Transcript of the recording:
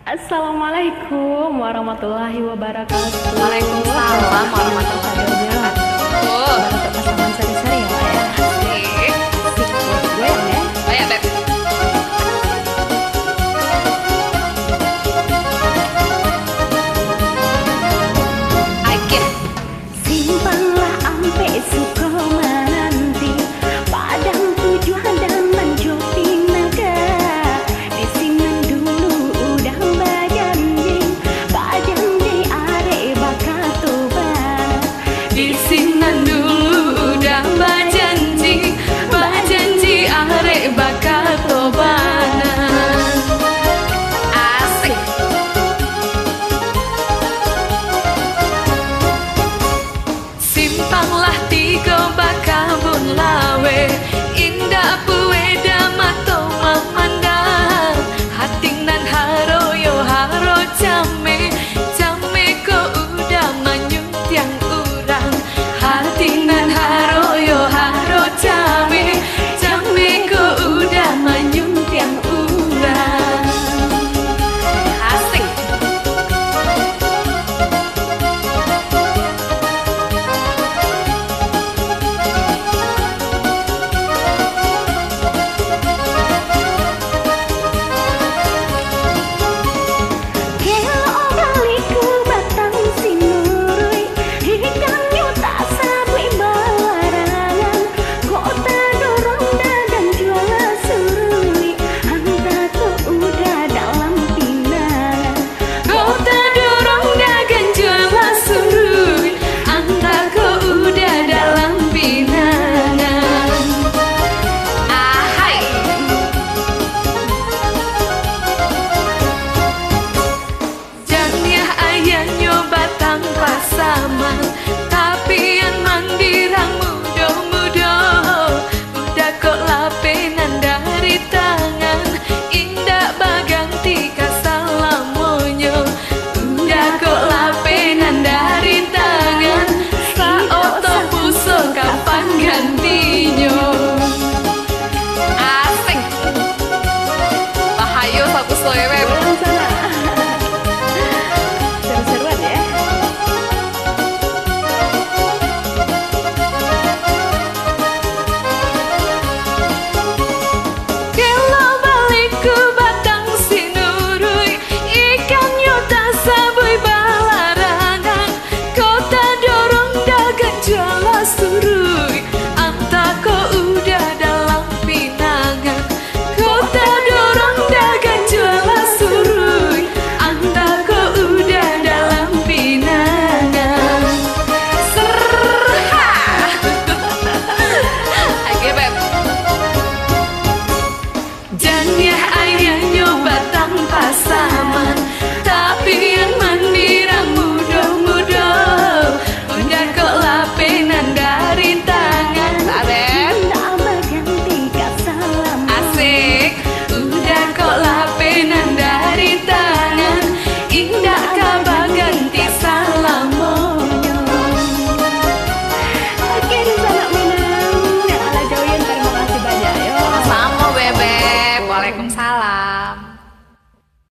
Assalamualaikum warahmatullahi wabarakatuh. Waalaikumsalam warahmatullahi wabarakatuh. Untuk pasangan seri-seri ya Pak ya. Asik. Asik buat gue ya. Oh ya, Beb. Aike. Simpanlah ampe suka menanti padang tujuan dan mencopi naga. Di sini dulu udah bajanji are bakatoba. Di sini dulu udah bajanji arek bakal tobana. Asik. Simpanglah tiga bakabun lawe, indah pueda mato mamandang, hating nan haroyo haro jame ko udah manyun tiang urang, hating nan haroyo haro jame ko udah manyun tiang urang. Asik. Kelo baliku batang sinurui hidangnya tak sabui bawarangan. Kota dorong dagang jual surui hantaku udah dalam pinangan. Kota dorong dagang jual surui, antaku udah dalam pinangan. Ahai. Janiah ayah nyoba tanpa sama, tapi yang mandirang mudo-mudo, udah kok lapenan dari tangan, indah baganti kasalamonyo, udah kok lapenan dari tangan, saoto puso kapan gantinya. Asik. Bahayo sapu soe web.